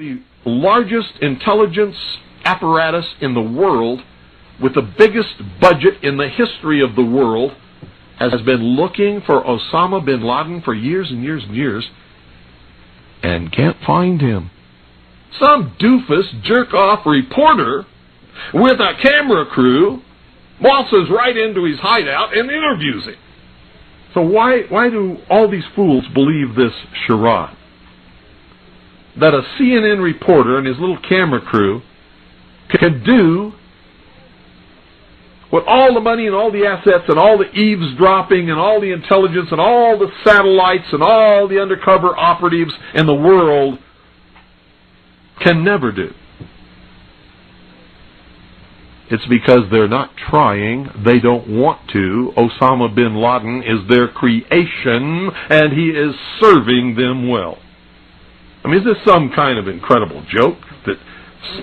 The largest intelligence apparatus in the world, with the biggest budget in the history of the world, has been looking for Osama bin Laden for years and years and years, and can't find him. Some doofus, jerk-off reporter with a camera crew waltzes right into his hideout and interviews him. So why do all these fools believe this charade? That a CNN reporter and his little camera crew can do what all the money and all the assets and all the eavesdropping and all the intelligence and all the satellites and all the undercover operatives in the world can never do. It's because they're not trying, they don't want to. Osama bin Laden is their creation, and he is serving them well. I mean, is this some kind of incredible joke that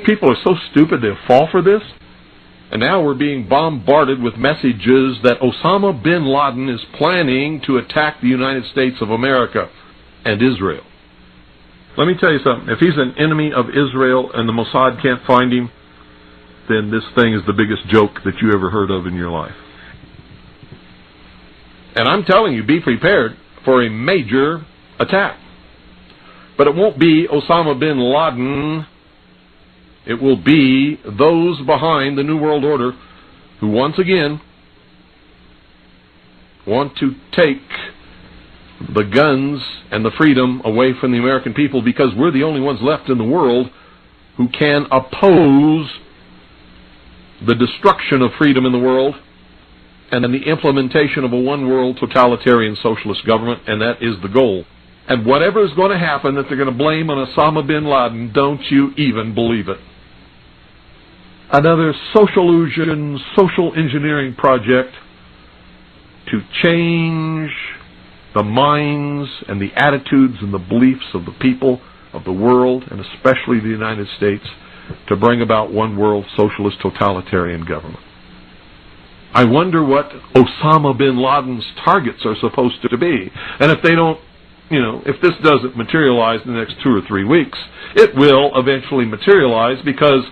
people are so stupid they'll fall for this? And now we're being bombarded with messages that Osama bin Laden is planning to attack the United States of America and Israel. Let me tell you something. If he's an enemy of Israel and the Mossad can't find him, then this thing is the biggest joke that you ever heard of in your life. And I'm telling you, be prepared for a major attack. But it won't be Osama bin Laden. It will be those behind the New World Order who once again want to take the guns and the freedom away from the American people, because we're the only ones left in the world who can oppose the destruction of freedom in the world and then the implementation of a one-world totalitarian socialist government, and that is the goal. And whatever is going to happen that they're going to blame on Osama bin Laden, don't you even believe it. Another social illusion, social engineering project to change the minds and the attitudes and the beliefs of the people of the world, and especially the United States, to bring about one world socialist totalitarian government. I wonder what Osama bin Laden's targets are supposed to be. And if they don't, if this doesn't materialize in the next 2 or 3 weeks, it will eventually materialize, because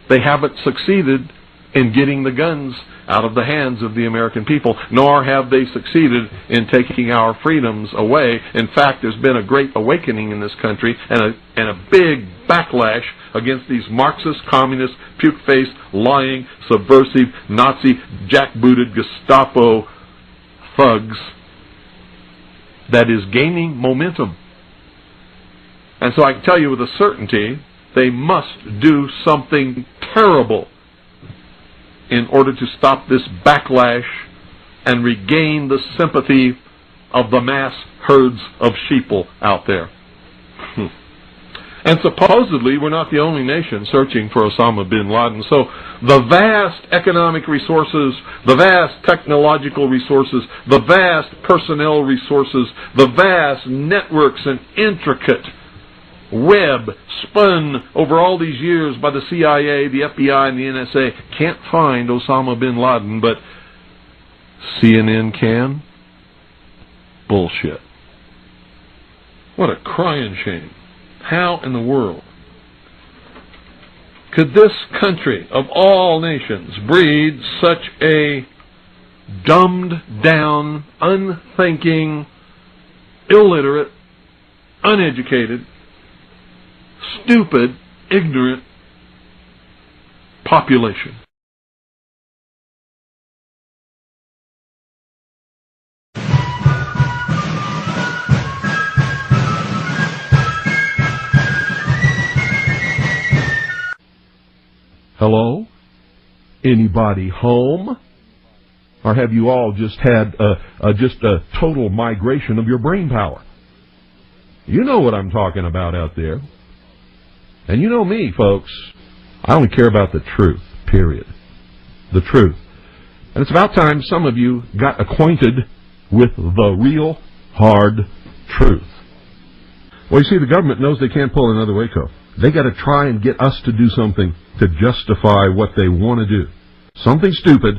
they haven't succeeded in getting the guns out of the hands of the American people, nor have they succeeded in taking our freedoms away. In fact, there's been a great awakening in this country and a big backlash against these Marxist, communist, puke-faced, lying, subversive, Nazi, jackbooted Gestapo thugs that is gaining momentum. And so I can tell you with a certainty, they must do something terrible in order to stop this backlash and regain the sympathy of the mass herds of sheeple out there. And supposedly we're not the only nation searching for Osama bin Laden. So the vast economic resources, the vast technological resources, the vast personnel resources, the vast networks and intricate web spun over all these years by the CIA, the FBI, and the NSA can't find Osama bin Laden, but CNN can? Bullshit. What a crying shame. How in the world could this country of all nations breed such a dumbed down, unthinking, illiterate, uneducated, stupid, ignorant population? Hello? Anybody home? Or have you all just had a total migration of your brain power? You know what I'm talking about out there. And you know me, folks. I only care about the truth, period. The truth. And it's about time some of you got acquainted with the real hard truth. Well, you see, the government knows they can't pull another Waco. They got to try and get us to do something to justify what they want to do. Something stupid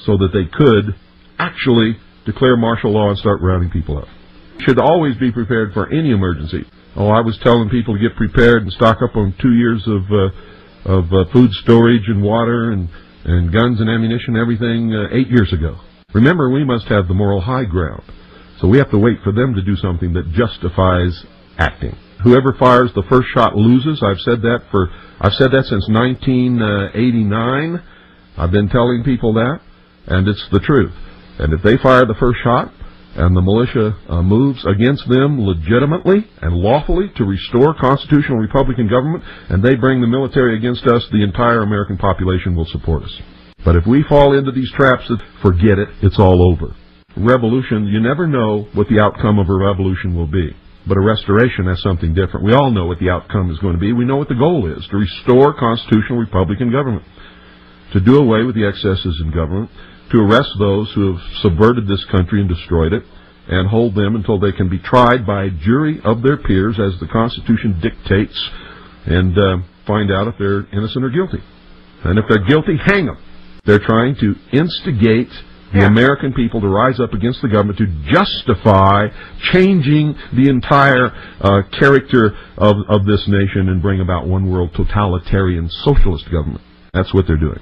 so that they could actually declare martial law and start rounding people up. Should always be prepared for any emergency. Oh, I was telling people to get prepared and stock up on 2 years of food storage and water and guns and ammunition and everything 8 years ago. Remember, we must have the moral high ground. So we have to wait for them to do something that justifies acting. Whoever fires the first shot loses. I've said that since 1989. I've been telling people that, and it's the truth. And if they fire the first shot, and the militia moves against them legitimately and lawfully to restore constitutional Republican government, and they bring the military against us, the entire American population will support us. But if we fall into these traps, forget it, it's all over. Revolution, you never know what the outcome of a revolution will be. But a restoration has something different. We all know what the outcome is going to be. We know what the goal is, to restore constitutional Republican government, to do away with the excesses in government, to arrest those who have subverted this country and destroyed it, and hold them until they can be tried by a jury of their peers as the Constitution dictates, and find out if they're innocent or guilty. And if they're guilty, hang them. They're trying to instigate the American people to rise up against the government to justify changing the entire character of this nation and bring about one world totalitarian socialist government. That's what they're doing.